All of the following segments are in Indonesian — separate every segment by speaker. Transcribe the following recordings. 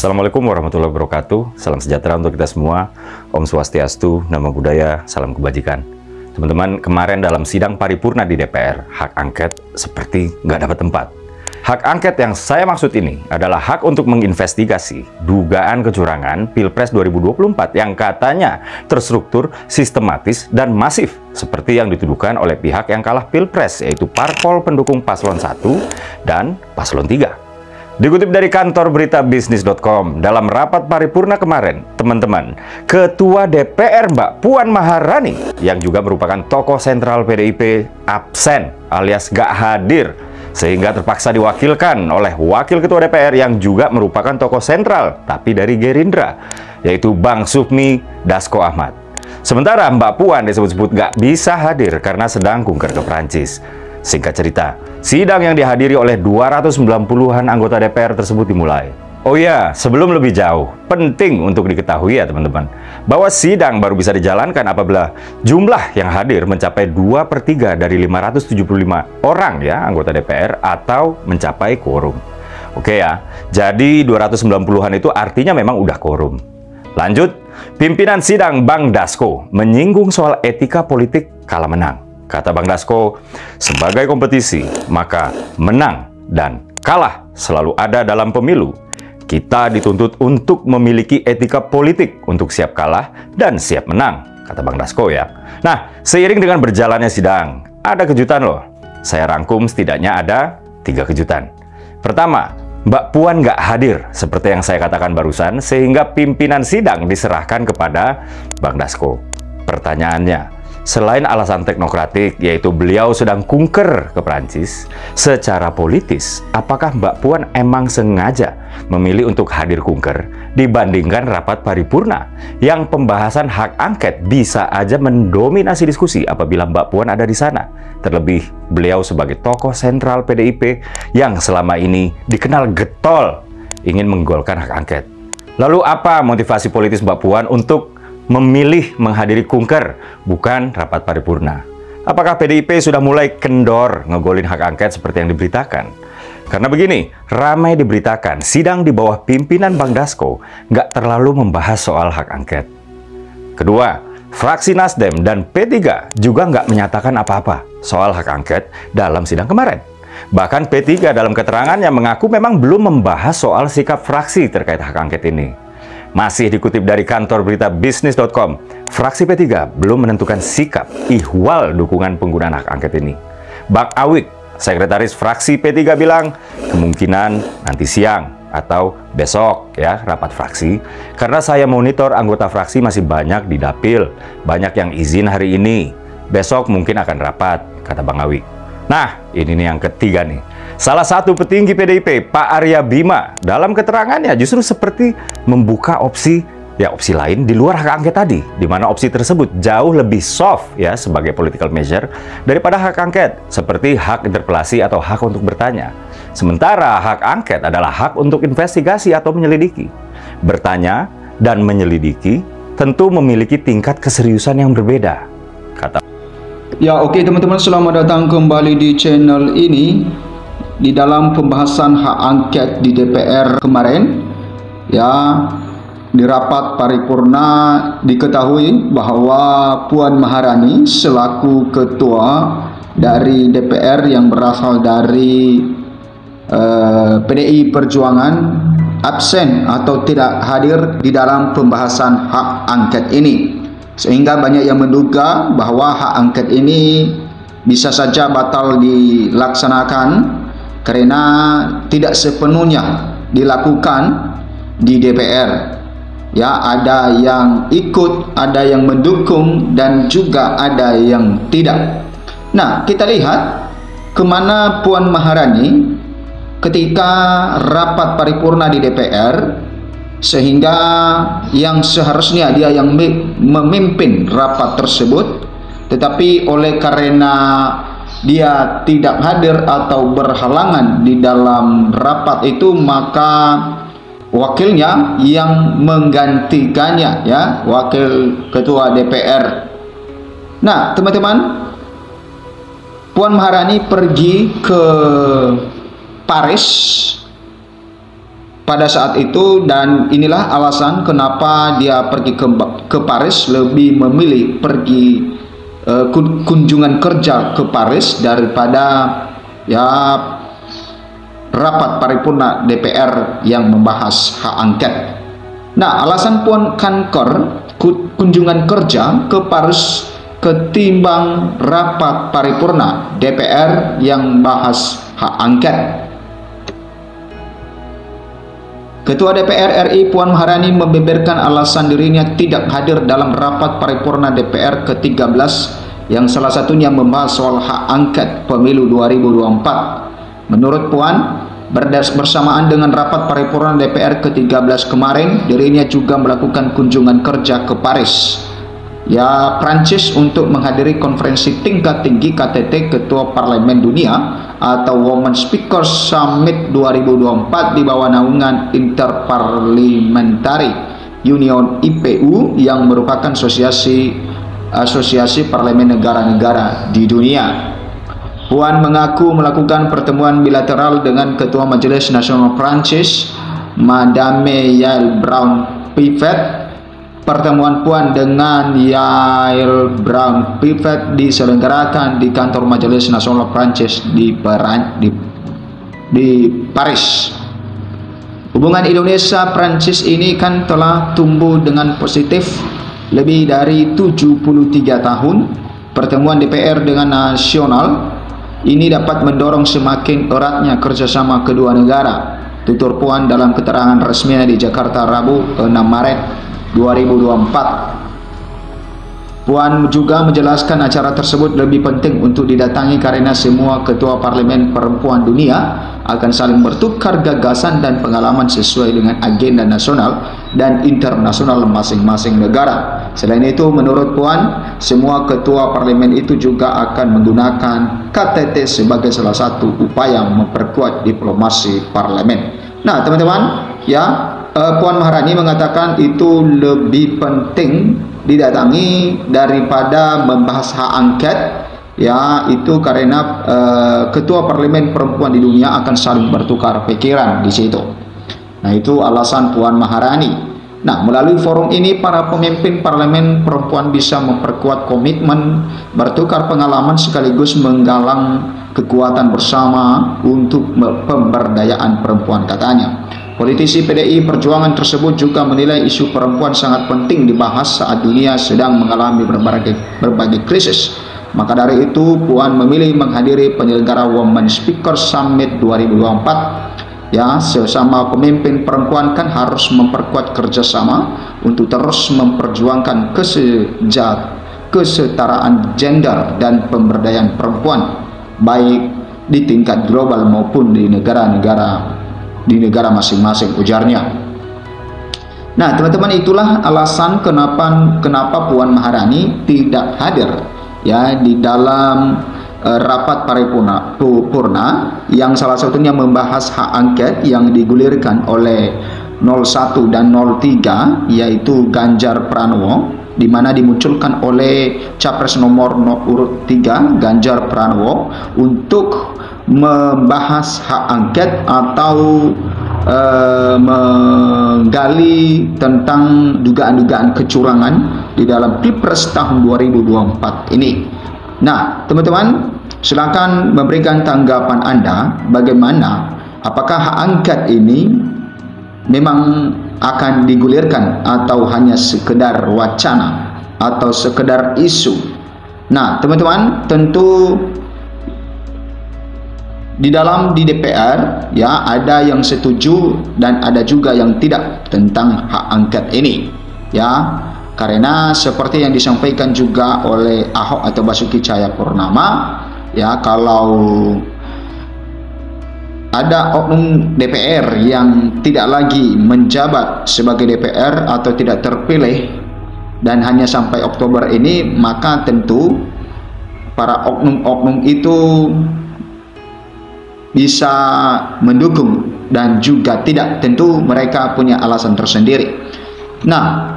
Speaker 1: Assalamualaikum warahmatullahi wabarakatuh. Salam sejahtera untuk kita semua. Om Swastiastu, Namo Buddhaya, salam kebajikan. Teman-teman, kemarin dalam sidang paripurna di DPR, hak angket seperti nggak dapat tempat. Hak angket yang saya maksud ini adalah hak untuk menginvestigasi dugaan kecurangan Pilpres 2024 yang katanya terstruktur, sistematis, dan masif seperti yang dituduhkan oleh pihak yang kalah Pilpres, yaitu parpol pendukung Paslon 1 dan Paslon 3. Dikutip dari kantor berita bisnis.com, dalam rapat paripurna kemarin, teman-teman, Ketua DPR Mbak Puan Maharani, yang juga merupakan tokoh sentral PDIP, absen alias gak hadir, sehingga terpaksa diwakilkan oleh Wakil Ketua DPR yang juga merupakan tokoh sentral, tapi dari Gerindra, yaitu Bang Sufmi Dasko Ahmad. Sementara Mbak Puan disebut-sebut gak bisa hadir karena sedang kunker ke Prancis. Singkat cerita, sidang yang dihadiri oleh 290-an anggota DPR tersebut dimulai. Oh ya, sebelum lebih jauh, penting untuk diketahui ya teman-teman, bahwa sidang baru bisa dijalankan apabila jumlah yang hadir mencapai 2/3 dari 575 orang ya anggota DPR atau mencapai quorum. Oke ya, jadi 290-an itu artinya memang udah quorum. Lanjut, pimpinan sidang Bang Dasko menyinggung soal etika politik kalah menang. Kata Bang Dasko, sebagai kompetisi, maka menang dan kalah selalu ada dalam pemilu. Kita dituntut untuk memiliki etika politik untuk siap kalah dan siap menang, kata Bang Dasko ya. Nah, seiring dengan berjalannya sidang, ada kejutan loh. Saya rangkum setidaknya ada 3 kejutan. Pertama, Mbak Puan nggak hadir, seperti yang saya katakan barusan, sehingga pimpinan sidang diserahkan kepada Bang Dasko. Pertanyaannya, selain alasan teknokratik, yaitu beliau sedang kunker ke Prancis, secara politis, apakah Mbak Puan emang sengaja memilih untuk hadir kunker dibandingkan rapat paripurna yang pembahasan hak angket bisa aja mendominasi diskusi apabila Mbak Puan ada di sana? Terlebih, beliau sebagai tokoh sentral PDIP yang selama ini dikenal getol ingin menggolkan hak angket. Lalu apa motivasi politis Mbak Puan untuk memilih menghadiri kunker, bukan rapat paripurna? Apakah PDIP sudah mulai kendor ngegolin hak angket seperti yang diberitakan? Karena begini, ramai diberitakan sidang di bawah pimpinan Bang Dasko nggak terlalu membahas soal hak angket. Kedua, fraksi Nasdem dan P3 juga nggak menyatakan apa-apa soal hak angket dalam sidang kemarin. Bahkan P3 dalam keterangannya mengaku memang belum membahas soal sikap fraksi terkait hak angket ini. Masih dikutip dari kantor berita bisnis.com, fraksi P3 belum menentukan sikap ihwal dukungan penggunaan hak angket ini. Bang Awik, sekretaris fraksi P3 bilang, kemungkinan nanti siang atau besok ya rapat fraksi, karena saya monitor anggota fraksi masih banyak di dapil, banyak yang izin hari ini, besok mungkin akan rapat, kata Bang Awik. Nah, ini nih yang ketiga nih. Salah satu petinggi PDIP, Pak Arya Bima, dalam keterangannya justru seperti membuka opsi lain di luar hak angket tadi, di mana opsi tersebut jauh lebih soft ya sebagai political measure daripada hak angket, seperti hak interpelasi atau hak untuk bertanya. Sementara hak angket adalah hak untuk investigasi atau menyelidiki. Bertanya dan menyelidiki tentu memiliki tingkat keseriusan yang berbeda, kata.
Speaker 2: Ya, oke teman-teman, selamat datang kembali di channel ini. Di dalam pembahasan hak angket di DPR kemarin, ya, di rapat paripurna diketahui bahwa Puan Maharani selaku ketua dari DPR yang berasal dari PDI Perjuangan absen atau tidak hadir di dalam pembahasan hak angket ini, sehingga banyak yang menduga bahwa hak angket ini bisa saja batal dilaksanakan karena tidak sepenuhnya dilakukan di DPR. Ya, ada yang ikut, ada yang mendukung, dan juga ada yang tidak. Nah, kita lihat kemana Puan Maharani ketika rapat paripurna di DPR, sehingga yang seharusnya dia yang memimpin rapat tersebut, tetapi oleh karena dia tidak hadir atau berhalangan di dalam rapat itu, maka wakilnya yang menggantikannya, ya, wakil ketua DPR. Nah, teman-teman, Puan Maharani pergi ke Paris pada saat itu, dan inilah alasan kenapa dia pergi ke Paris, lebih memilih pergi kunjungan kerja ke Paris daripada ya rapat paripurna DPR yang membahas hak angket. Nah, alasan Puan Kankor kunjungan kerja ke Paris ketimbang rapat paripurna DPR yang bahas hak angket. Ketua DPR RI Puan Maharani membeberkan alasan dirinya tidak hadir dalam rapat paripurna DPR ke-13 yang salah satunya membahas soal hak angket pemilu 2024. Menurut Puan, bersamaan dengan rapat paripurna DPR ke-13 kemarin, dirinya juga melakukan kunjungan kerja ke Paris, Prancis, untuk menghadiri konferensi tingkat tinggi KTT Ketua Parlemen Dunia atau Women Speakers Summit 2024 di bawah naungan Interparliamentary Union IPU yang merupakan asosiasi parlemen negara-negara di dunia. Puan mengaku melakukan pertemuan bilateral dengan Ketua Majelis Nasional Prancis, Madame Yael Braun-Pivet. Pertemuan Puan dengan Yael Braun-Pivet diselenggarakan di kantor Majelis Nasional Prancis di Paris. Hubungan Indonesia-Prancis ini kan telah tumbuh dengan positif lebih dari 73 tahun. Pertemuan DPR dengan nasional ini dapat mendorong semakin eratnya kerjasama kedua negara, tutur Puan dalam keterangan resminya di Jakarta Rabu 6 Maret 2024. Puan juga menjelaskan acara tersebut lebih penting untuk didatangi karena semua ketua parlemen perempuan dunia akan saling bertukar gagasan dan pengalaman sesuai dengan agenda nasional dan internasional masing-masing negara. Selain itu, menurut Puan, semua ketua parlemen itu juga akan menggunakan KTT sebagai salah satu upaya memperkuat diplomasi parlemen. Nah, teman-teman, Puan Maharani mengatakan itu lebih penting didatangi daripada membahas hak angket, itu karena ketua parlemen perempuan di dunia akan saling bertukar pikiran di situ. Nah, itu alasan Puan Maharani. Nah, melalui forum ini para pemimpin parlemen perempuan bisa memperkuat komitmen, bertukar pengalaman sekaligus menggalang kekuatan bersama untuk pemberdayaan perempuan, katanya. Politisi PDI Perjuangan tersebut juga menilai isu perempuan sangat penting dibahas saat dunia sedang mengalami berbagai krisis. Maka dari itu, Puan memilih menghadiri penyelenggara Women Speakers Summit 2024. Sesama pemimpin perempuan kan harus memperkuat kerjasama untuk terus memperjuangkan kesetaraan gender dan pemberdayaan perempuan, baik di tingkat global maupun di negara masing-masing, ujarnya. Nah, teman-teman, itulah alasan kenapa Puan Maharani tidak hadir di dalam rapat paripurna yang salah satunya membahas hak angket yang digulirkan oleh 01 dan 03, yaitu Ganjar Pranowo, di mana dimunculkan oleh capres nomor urut 3 Ganjar Pranowo untuk membahas hak angket atau menggali tentang dugaan-dugaan kecurangan di dalam Pilpres tahun 2024 ini. Nah, teman-teman, silakan memberikan tanggapan Anda bagaimana, apakah hak angket ini memang akan digulirkan atau hanya sekedar wacana atau sekedar isu. Nah, teman-teman, tentu di DPR ada yang setuju dan ada juga yang tidak tentang hak angket ini, karena seperti yang disampaikan juga oleh Ahok atau Basuki Cahayapurnama, kalau ada oknum DPR yang tidak lagi menjabat sebagai DPR atau tidak terpilih dan hanya sampai Oktober ini, maka tentu para oknum-oknum itu bisa mendukung dan juga tidak, tentu mereka punya alasan tersendiri. Nah,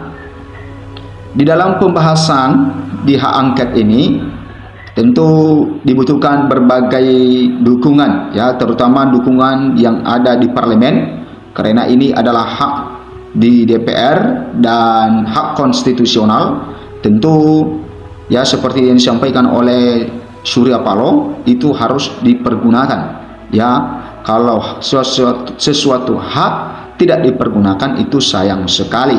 Speaker 2: di dalam pembahasan di hak angket ini tentu dibutuhkan berbagai dukungan, terutama dukungan yang ada di parlemen, karena ini adalah hak di DPR dan hak konstitusional. Tentu ya seperti yang disampaikan oleh Surya Paloh itu harus dipergunakan. Ya, kalau sesuatu hak tidak dipergunakan itu sayang sekali.